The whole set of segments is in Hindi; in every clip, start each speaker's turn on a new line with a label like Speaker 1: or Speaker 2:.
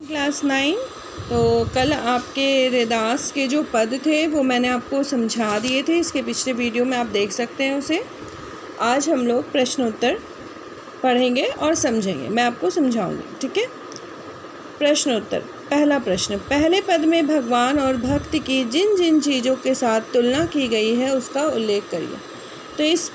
Speaker 1: क्लास 9। तो कल आपके रैदास के जो पद थे वो मैंने आपको समझा दिए थे, इसके पिछले वीडियो में आप देख सकते हैं उसे। आज हम लोग प्रश्नोत्तर पढ़ेंगे और समझेंगे, मैं आपको समझाऊंगी, ठीक है। प्रश्नोत्तर। पहला प्रश्न, पहले पद में भगवान और भक्त की जिन जिन चीज़ों के साथ तुलना की गई है उसका उल्लेख करिए। तो इस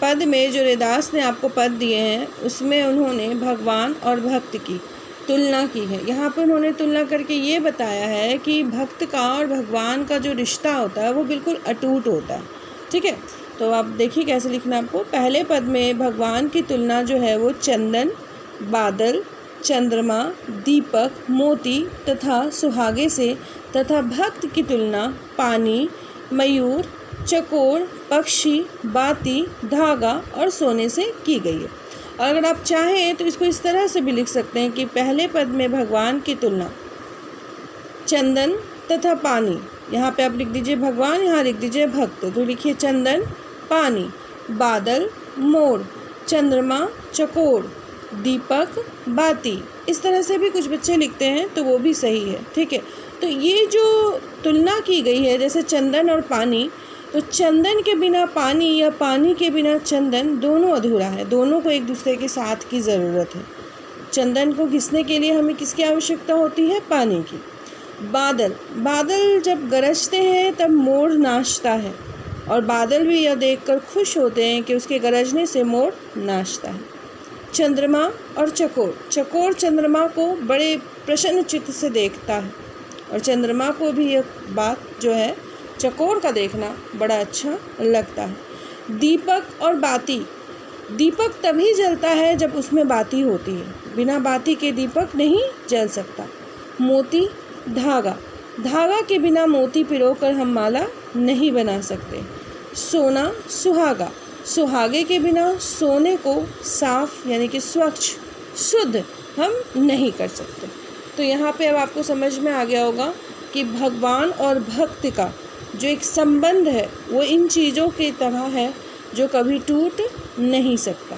Speaker 1: पद में जो रैदास ने आपको पद दिए हैं उसमें उन्होंने भगवान और भक्त की तुलना की है। यहाँ पर उन्होंने तुलना करके ये बताया है कि भक्त का और भगवान का जो रिश्ता होता है वो बिल्कुल अटूट होता है, ठीक है। तो आप देखिए कैसे लिखना आपको। पहले पद में भगवान की तुलना जो है वो चंदन, बादल, चंद्रमा, दीपक, मोती तथा सुहागे से, तथा भक्त की तुलना पानी, मयूर, चकोर, पक्षी, बाती, धागा और सोने से की गई है। और अगर आप चाहें तो इसको इस तरह से भी लिख सकते हैं कि पहले पद में भगवान की तुलना चंदन तथा पानी, यहाँ पे आप लिख दीजिए भगवान, यहाँ लिख दीजिए भक्त। तो लिखिए चंदन, पानी, बादल, मोर, चंद्रमा, चकोर, दीपक, बाती। इस तरह से भी कुछ बच्चे लिखते हैं तो वो भी सही है, ठीक है। तो ये जो तुलना की गई है जैसे चंदन और पानी, तो चंदन के बिना पानी या पानी के बिना चंदन दोनों अधूरा है, दोनों को एक दूसरे के साथ की ज़रूरत है। चंदन को घिसने के लिए हमें किसकी आवश्यकता होती है? पानी की। बादल, बादल जब गरजते हैं तब मोर नाचता है और बादल भी यह देखकर खुश होते हैं कि उसके गरजने से मोर नाचता है। चंद्रमा और चकोर, चकोर चंद्रमा को बड़े प्रसन्न चित्त से देखता है और चंद्रमा को भी यह बात जो है चकोर का देखना बड़ा अच्छा लगता है। दीपक और बाती, दीपक तभी जलता है जब उसमें बाती होती है, बिना बाती के दीपक नहीं जल सकता। मोती, धागा, धागा के बिना मोती पिरोकर हम माला नहीं बना सकते। सोना, सुहागा, सुहागे के बिना सोने को साफ यानी कि स्वच्छ शुद्ध हम नहीं कर सकते। तो यहाँ पे अब आपको समझ में आ गया होगा कि भगवान और भक्त का जो एक संबंध है वो इन चीज़ों की तरह है जो कभी टूट नहीं सकता।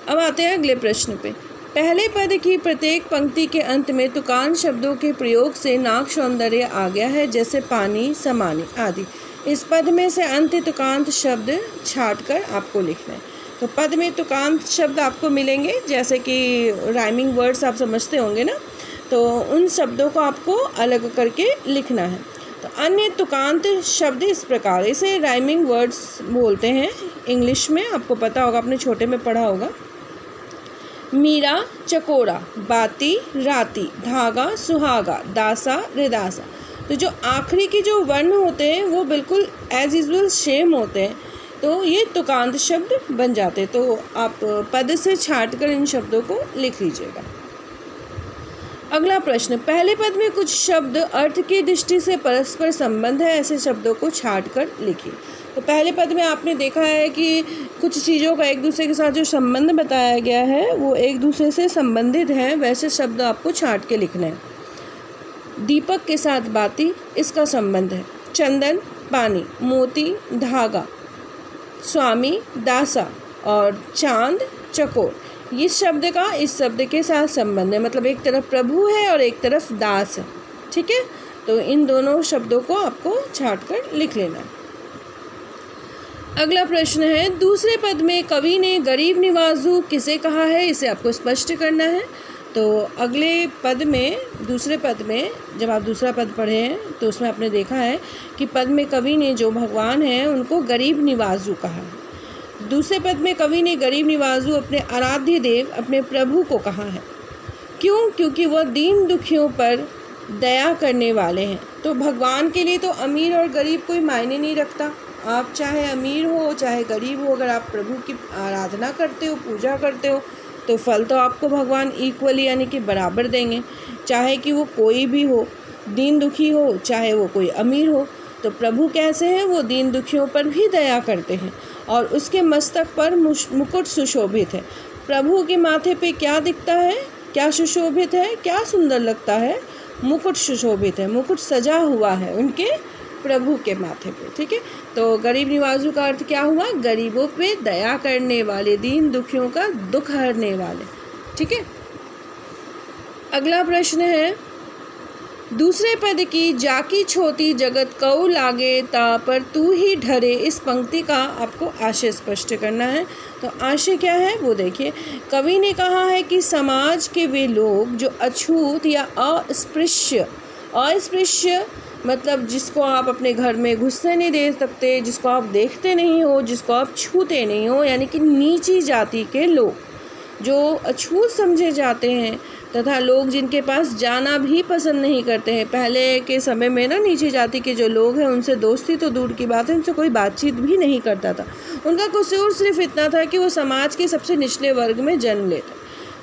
Speaker 1: अब आते हैं अगले प्रश्न पे। पहले पद की प्रत्येक पंक्ति के अंत में तुकांत शब्दों के प्रयोग से नाक सौंदर्य आ गया है, जैसे पानी, समानी आदि। इस पद में से अंत्य तुकांत शब्द छाट कर आपको लिखना है। तो पद में तुकांत शब्द आपको मिलेंगे, जैसे कि राइमिंग वर्ड्स आप समझते होंगे ना, तो उन शब्दों को आपको अलग करके लिखना है। तो अन्य तुकांत शब्द इस प्रकार, इसे राइमिंग वर्ड्स बोलते हैं इंग्लिश में, आपको पता होगा, आपने छोटे में पढ़ा होगा। मीरा, चकोरा, बाती, राती, धागा, सुहागा, दासा, रिदासा। तो जो आखिरी के जो वर्ण होते हैं वो बिल्कुल एज यूजुअल सेम होते हैं, तो ये तुकांत शब्द बन जाते हैं। तो आप पद से छाट कर इन शब्दों को लिख लीजिएगा। अगला प्रश्न, पहले पद में कुछ शब्द अर्थ की दृष्टि से परस्पर संबंध है, ऐसे शब्दों को छाट कर लिखिए। तो पहले पद में आपने देखा है कि कुछ चीज़ों का एक दूसरे के साथ जो संबंध बताया गया है वो एक दूसरे से संबंधित है, वैसे शब्द आपको छाट के लिखने हैं। दीपक के साथ बाती, इसका संबंध है। चंदन, पानी, मोती, धागा, स्वामी, दासा और चांद, चकोर। इस शब्द का इस शब्द के साथ संबंध है, मतलब एक तरफ प्रभु है और एक तरफ दास है, ठीक है। तो इन दोनों शब्दों को आपको छाट कर लिख लेना है। अगला प्रश्न है, दूसरे पद में कवि ने गरीब निवाजू किसे कहा है, इसे आपको स्पष्ट करना है। तो अगले पद में, दूसरे पद में जब आप दूसरा पद पढ़े हैं तो उसमें आपने देखा है कि पद में कवि ने जो भगवान हैं उनको गरीब निवाजू कहा है। दूसरे पद में कवि ने गरीब निवाजू अपने आराध्य देव, अपने प्रभु को कहा है। क्यों? क्योंकि वह दीन दुखियों पर दया करने वाले हैं। तो भगवान के लिए तो अमीर और गरीब कोई मायने नहीं रखता, आप चाहे अमीर हो चाहे गरीब हो, अगर आप प्रभु की आराधना करते हो, पूजा करते हो, तो फल तो आपको भगवान इक्वली यानी कि बराबर देंगे, चाहे कि वो कोई भी हो, दीन दुखी हो चाहे वो कोई अमीर हो। तो प्रभु कैसे हैं? वो दीन दुखियों पर भी दया करते हैं और उसके मस्तक पर मुकुट सुशोभित है। प्रभु के माथे पे क्या दिखता है, क्या सुशोभित है, क्या सुंदर लगता है? मुकुट सुशोभित है, मुकुट सजा हुआ है उनके प्रभु के माथे पे, ठीक है। तो गरीब निवाजू का अर्थ क्या हुआ? गरीबों पे दया करने वाले, दीन दुखियों का दुख हरने वाले, ठीक है। अगला प्रश्न है, दूसरे पद की जाकी छोटी जगत कऊ लागे ता पर तू ही ढरे, इस पंक्ति का आपको आशय स्पष्ट करना है। तो आशय क्या है वो देखिए। कवि ने कहा है कि समाज के वे लोग जो अछूत या अस्पृश्य मतलब जिसको आप अपने घर में घुसने नहीं दे सकते, जिसको आप देखते नहीं हो, जिसको आप छूते नहीं हो, यानी कि नीची जाति के लोग जो अछूत समझे जाते हैं तथा लोग जिनके पास जाना भी पसंद नहीं करते हैं। पहले के समय में ना नीची जाति के जो लोग हैं उनसे दोस्ती तो दूर की बात है, उनसे कोई बातचीत भी नहीं करता था। उनका कसूर सिर्फ इतना था कि वो समाज के सबसे निचले वर्ग में जन्म लेते।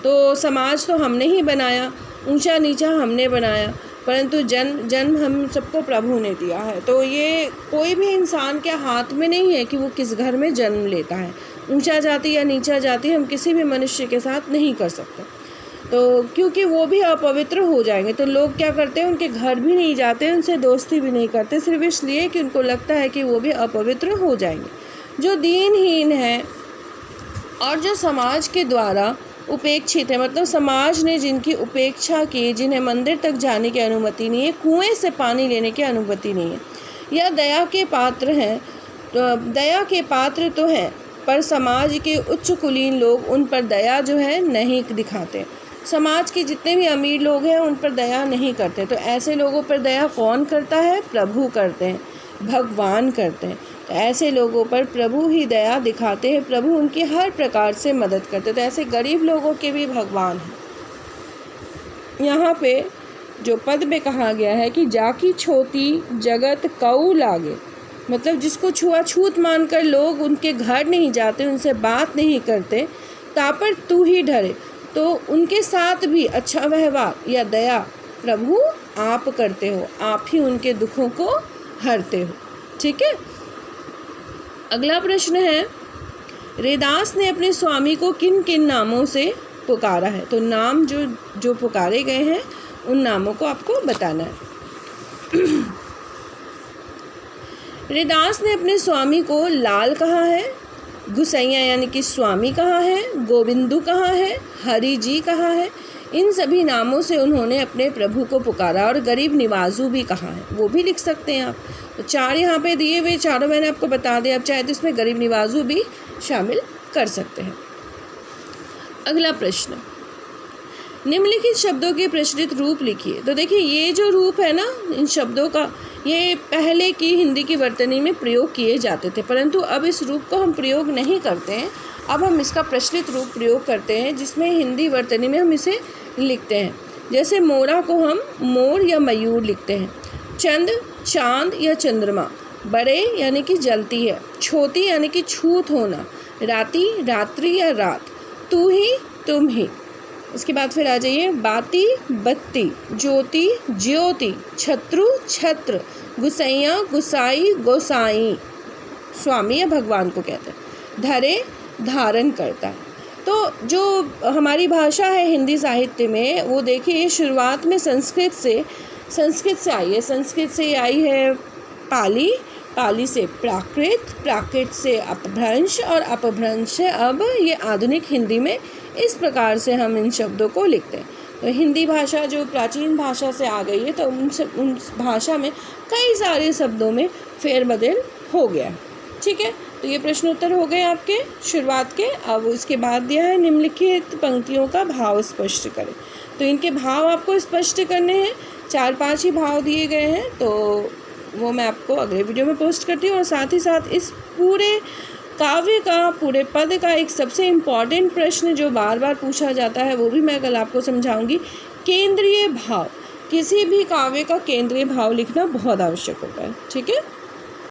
Speaker 1: तो समाज तो हमने ही बनाया, ऊंचा नीचा हमने बनाया, परंतु जन्म हम सबको प्रभु ने दिया है। तो ये कोई भी इंसान के हाथ में नहीं है कि वो किस घर में जन्म लेता है। ऊंचा जाति या नीचा जाति हम किसी भी मनुष्य के साथ नहीं कर सकते, तो क्योंकि वो भी अपवित्र हो जाएंगे। तो लोग क्या करते हैं, उनके घर भी नहीं जाते, उनसे दोस्ती भी नहीं करते, सिर्फ इसलिए कि उनको लगता है कि वो भी अपवित्र हो जाएंगे। जो दीनहीन है और जो समाज के द्वारा उपेक्षित है, मतलब समाज ने जिनकी उपेक्षा की, जिन्हें मंदिर तक जाने की अनुमति नहीं है, कुएं से पानी लेने की अनुमति नहीं है, या दया के पात्र हैं, तो दया के पात्र तो हैं पर समाज के उच्च कुलीन लोग उन पर दया जो है नहीं दिखाते। समाज के जितने भी अमीर लोग हैं उन पर दया नहीं करते। तो ऐसे लोगों पर दया कौन करता है? प्रभु करते हैं, भगवान करते हैं। तो ऐसे लोगों पर प्रभु ही दया दिखाते हैं, प्रभु उनकी हर प्रकार से मदद करते हैं। तो ऐसे गरीब लोगों के भी भगवान हैं। यहाँ पे जो पद में कहा गया है कि जाकी छोटी जगत कऊ लागे, मतलब जिसको छुआछूत मानकर लोग उनके घर नहीं जाते, उनसे बात नहीं करते, तापर तू ही डरे, तो उनके साथ भी अच्छा व्यवहार या दया प्रभु आप करते हो, आप ही उनके दुखों को हरते हो। ठीक है। अगला प्रश्न है, रैदास ने अपने स्वामी को किन किन नामों से पुकारा है? तो नाम जो पुकारे गए हैं उन नामों को आपको बताना है। रैदास ने अपने स्वामी को लाल कहा है, गुसैया यानी कि स्वामी कहा है, गोविंदू कहा है, हरि जी कहा है। इन सभी नामों से उन्होंने अपने प्रभु को पुकारा। और गरीब निवाजू भी कहा है, वो भी लिख सकते हैं आप। तो चार यहाँ पे दिए हुए, चारों मैंने आपको बता दिया। आप चाहे तो इसमें गरीब निवाजू भी शामिल कर सकते हैं। अगला प्रश्न, निम्नलिखित शब्दों के प्रचलित रूप लिखिए। तो देखिए ये जो रूप है ना इन शब्दों का, ये पहले की हिंदी की वर्तनी में प्रयोग किए जाते थे, परंतु अब इस रूप को हम प्रयोग नहीं करते हैं। अब हम इसका प्रचलित रूप प्रयोग करते हैं, जिसमें हिंदी वर्तनी में हम इसे लिखते हैं। जैसे मोरा को हम मोर या मयूर लिखते हैं, चंद चांद या चंद्रमा, बड़े यानी कि जलती है, छोटी यानी कि छूत होना, राती रात्रि या रात, तू ही तुम ही। इसके बाद फिर आ जाइए, बाती बत्ती, ज्योति ज्योति, छत्रु छत्र, गुसैया गुसाई गोसाई, स्वामी या भगवान को कहते हैं, धरे धारण करता है। तो जो हमारी भाषा है हिंदी साहित्य में, वो देखिए शुरुआत में संस्कृत से आई है। संस्कृत से आई है पाली, पाली से प्राकृत, प्राकृत से अपभ्रंश और अपभ्रंश से अब ये आधुनिक हिंदी में इस प्रकार से हम इन शब्दों को लिखते हैं। तो हिंदी भाषा जो प्राचीन भाषा से आ गई है, तो उन भाषा में कई सारे शब्दों में फेरबदल हो गया। ठीक है, तो ये प्रश्न उत्तर हो गए आपके शुरुआत के। अब इसके बाद दिया है निम्नलिखित पंक्तियों का भाव स्पष्ट करें। तो इनके भाव आपको स्पष्ट करने हैं, 4-5 ही भाव दिए गए हैं, तो वो मैं आपको अगले वीडियो में पोस्ट करती हूँ। और साथ ही साथ इस पूरे काव्य का, पूरे पद का एक सबसे इम्पॉर्टेंट प्रश्न जो बार बार पूछा जाता है, वो भी मैं कल आपको समझाऊंगी। केंद्रीय भाव, किसी भी काव्य का केंद्रीय भाव लिखना बहुत आवश्यक होता है। ठीक है।